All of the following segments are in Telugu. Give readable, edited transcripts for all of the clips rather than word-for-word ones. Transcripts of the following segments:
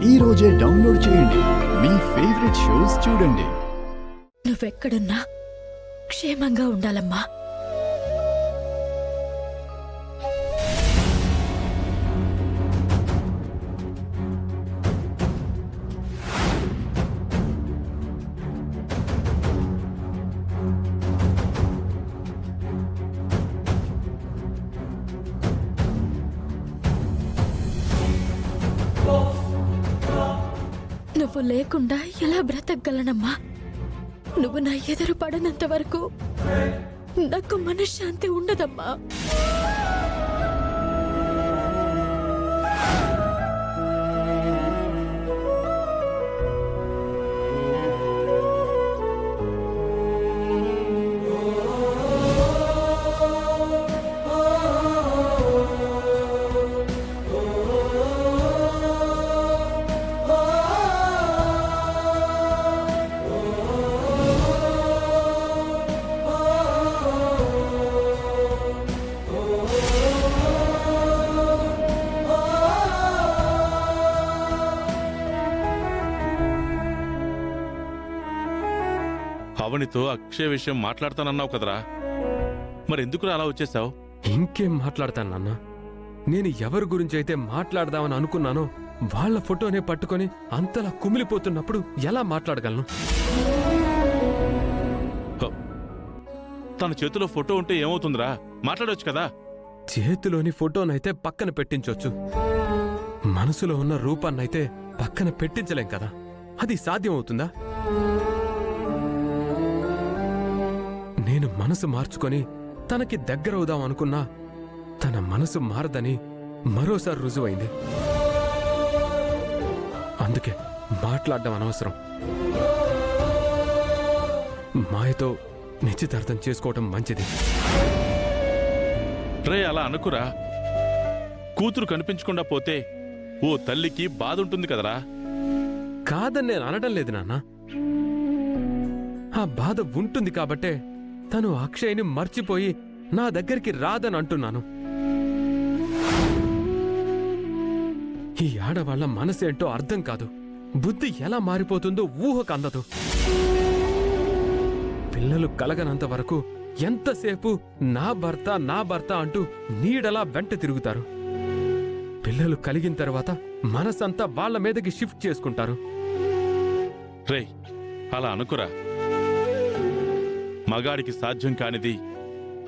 ఈ రోజే డౌన్లోడ్ చేయండి. మీ ఫేవరెట్ షోస్ చూడండి. నువ్వెక్కడున్నా క్షేమంగా ఉండాలమ్మా. నువ్వు లేకుండా ఎలా బ్రతకగలనమ్మా? నువ్వు నా ఎదురు పడనంత వరకు నాకు మనశ్శాంతి ఉండదమ్మా. అవనితో అక్షయ్ విషయం మాట్లాడతానన్నావు కదరా, మరెందుకురా అలా వచ్చేసావు? ఇంకేం మాట్లాడతాను నాన్న? నేను ఎవరి గురించి అయితే మాట్లాడదామని అనుకున్నానో వాళ్ళ ఫోటోనే పట్టుకొని అంతలా కుమిలిపోతున్నప్పుడు ఎలా మాట్లాడగలను? తన చేతిలో ఫోటో ఉంటే ఏమవుతుందిరా? మాట్లాడవచ్చు కదా. చేతిలోని ఫోటోనైతే పక్కన పెట్టించొచ్చు, మనసులో ఉన్న రూపాన్నైతే పక్కన పెట్టించలేం కదా. అది సాధ్యమవుతుందా? నేను మనసు మార్చుకొని తనకి దగ్గరవుదాం అనుకున్నా తన మనసు మారదని మరోసారి రుజువైంది. అందుకే మాట్లాడడం అనవసరం. మాయతో నిశ్చితార్థం చేసుకోవటం మంచిది. రే అలా అనుకురా. కూతురు కనిపించకుండా పోతే ఓ తల్లికి బాధ ఉంటుంది కదరా. కాదని నేను అనడం లేదు నాన్న. ఆ బాధ ఉంటుంది కాబట్టే తను అక్షయ్ని మర్చిపోయి నా దగ్గరికి రాదని అంటున్నాను. ఈ ఆడవాళ్ల మనసేంటో అర్థం కాదు. బుద్ధి ఎలా మారిపోతుందో ఊహకు అందదు. పిల్లలు కలగనంత వరకు ఎంతసేపు నా భర్త అంటూ నీడలా వెంట తిరుగుతారు. పిల్లలు కలిగిన తర్వాత మనసంతా వాళ్ల మీదకి షిఫ్ట్ చేసుకుంటారు. రే అలా అనుకురా. మగాడికి సాధ్యం కానిది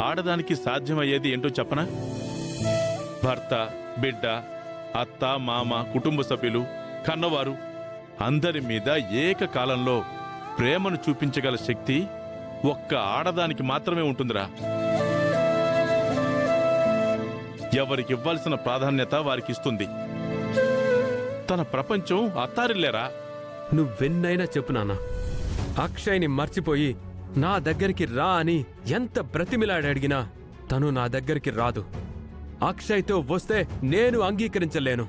ఆడదానికి సాధ్యమయ్యేది ఏంటో చెప్పనా? భర్త, బిడ్డ, అత్త, మామ, కుటుంబ సభ్యులు, కన్నవారు అందరి మీద ఏకకాలంలో ప్రేమను చూపించగల శక్తి ఒక్క ఆడదానికి మాత్రమే ఉంటుందిరా. ఎవరికివ్వాల్సిన ప్రాధాన్యత వారికిస్తుంది. తన ప్రపంచం అత్తారిల్లేరా. నువ్వెన్నైనా చెప్పు నాన్న, అక్షయ్ని మర్చిపోయి నా దగ్గరికి రా అని ఎంత బ్రతిమిలాడి అడిగినా తను నా దగ్గరికి రాదు. అక్షయ్తో వస్తే నేను అంగీకరించలేను.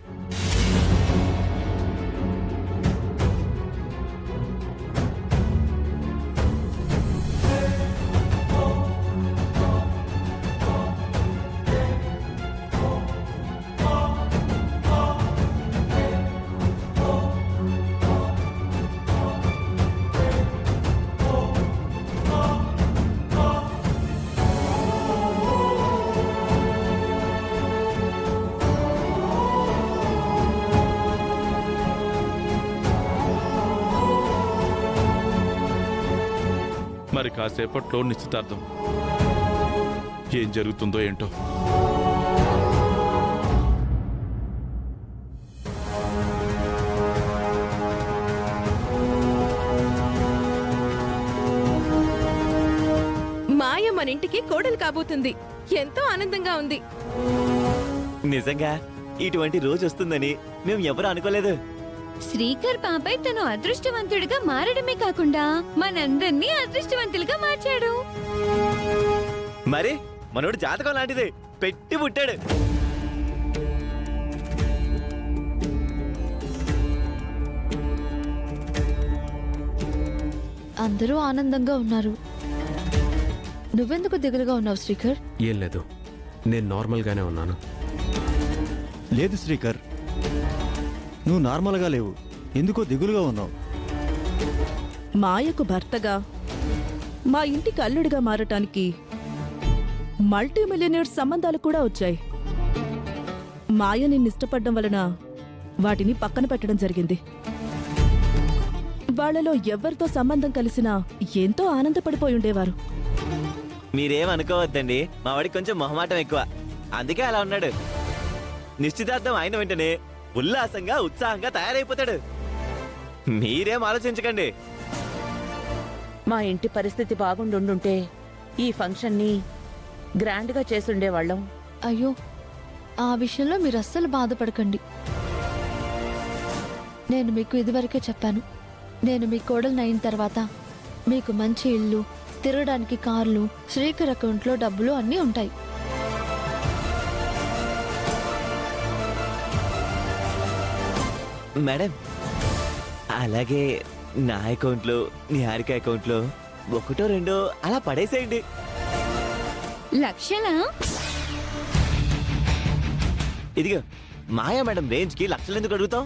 మరి కాసేపట్లో నిశ్చితార్థం. ఏం జరుగుతుందో ఏంటో. మాయ మన ఇంటికి కోడలు కాబోతుంది. ఎంతో ఆనందంగా ఉంది. నిజంగా ఇటువంటి రోజు వస్తుందని మేము ఎవరు అనుకోలేదు. శ్రీకర్ బాబాయ్ తను అదృష్టవంతుడిగా మారడమే కాకుండా మనందర్నీ అదృష్టవంతులుగా మార్చాడు. మరి మనోడు జాతకం లాంటిది పెట్టి పుట్టాడు. అందరూ ఆనందంగా ఉన్నారు. నువ్వెందుకు దిగులుగా ఉన్నావు శ్రీకర్? ఏం లేదు, నేను నార్మల్గానే ఉన్నాను. లేదు శ్రీకర్, నువ్వు నార్మల్గా లేవు, ఎందుకో దిగులుగా ఉన్నావు. మాయకు భర్తగా మా ఇంటికి అల్లుడిగా మారటానికి మల్టీ మిలియనీర్స్ సంబంధాలు కూడా వచ్చాయి. మాయ నిన్ను ఇష్టపడడం వలన వాటిని పక్కన పెట్టడం జరిగింది. వాళ్ళలో ఎవరితో సంబంధం కలిసినా ఎంతో ఆనందపడిపోయి ఉండేవారు. మీరేం అనుకోవద్దండి, మా వాడికి కొంచెం మొహమాటం ఎక్కువ, అందుకే అలా ఉన్నాడు. నిశ్చితార్థం అయిన వెంటనే ఉల్లాసంగా ఉత్సాహంగా తయారైపోతాడు. మీరేం ఆలోచించకండి. మా ఇంటి పరిస్థితి బాగుండుంటే ఈ ఫంక్షన్ని గ్రాండ్గా చేసుండేవాళ్ళం. అయ్యో, ఆ విషయంలో మీరు అస్సలు బాధపడకండి. నేను మీకు ఇదివరకే చెప్పాను, నేను మీ కోడలు అయిన తర్వాత మీకు మంచి ఇల్లు, తిరగడానికి కార్లు, శ్రీకర్ అకౌంట్లో డబ్బులు అన్నీ ఉంటాయి. మేడం, అలాగే నా అకౌంట్లో నిహారిక అకౌంట్లో ఒకటో రెండో అలా పడేసేయండి. లక్షలా? ఇదిగో మాయా మేడం రేంజ్ కి లక్షలు ఎందుకు అడుగుతాం?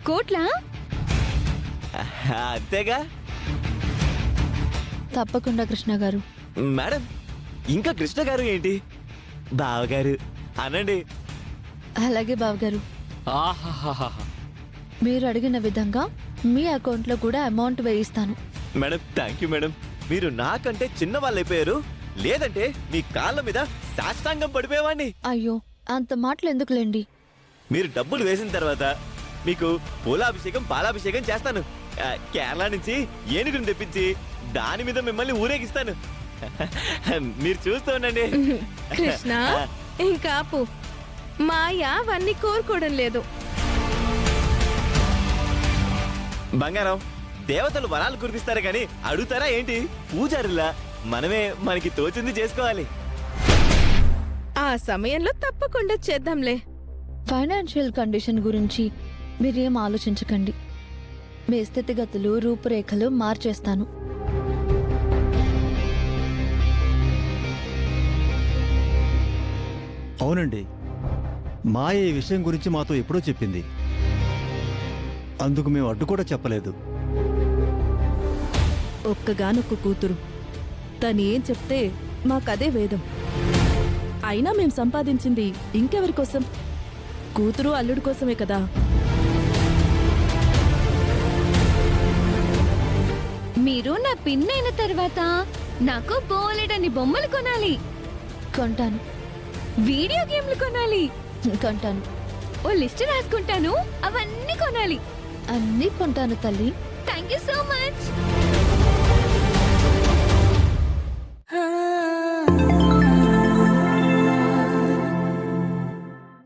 కోట్లా? అంతేగా. తప్పకుండా కృష్ణ గారు. మేడం, ఇంకా కృష్ణ గారు ఏంటి, బావగారు అనండి. అలాగే బావగారు, మీరు అడిగిన విధంగా మీ అకౌంట్లో కూడా అమౌంట్ వేయిస్తాను. Madam, thank you madam. మీరు నాకంటే చిన్న వాళ్ళు అయిపోయారు, లేదంటే మీ కాళ్ళ మీద సాష్టాంగం పడిపోయేవాడిని. అయ్యో, అంత మాటలు ఎందుకులేండి. మీరు డబ్బులు వేసిన తర్వాత మీకు పూలాభిషేకం పాలాభిషేకం చేస్తాను. కేరళ నుంచి ఏనుగుని తెప్పించి దాని మీద మిమ్మల్ని ఊరేగిస్తాను. మీరు చూస్తూ ఉండండి. కృష్ణ ఇంకా ఆపు. మాయ అవన్నీ కోరుకోవడం లేదు. బంగారం, దేవతలు వరాలు కురిపిస్తారు కానీ అడుగుతారా ఏంటి? పూజారులా మనమే మనకి తోచింది చేసుకోవాలి. ఆ సమయంలో తప్పకుండా చేద్దాంలే. ఫైనాన్షియల్ కండిషన్ గురించి మీరేం ఆలోచించకండి. మీ స్థితిగతులు, రూపురేఖలు మార్చేస్తాను. అవునండి, మాయ ఈ విషయం గురించి మాతో ఎప్పుడో చెప్పింది, అందుకు మేము అడ్డు కూడా చెప్పలేదు. ఒక్కగానొక్క కూతురు, తను ఏం చెప్తే మాకదే వేదం. అయినా మేం సంపాదించింది ఇంకెవరి కోసం? కూతురు అల్లుడి కోసమే కదా. మీరు నా పిన్ అయిన తర్వాత నాకు బోలెడని బొమ్మలు కొనాలి, కొంటాను. వీడియో గేమ్లు కొనాలి, కొంటాను. ఓ లిస్ట్ రాసుకుంటాను, అవన్నీ కొనాలి. అన్నీ కొంటాను తల్లి. Thank you so much.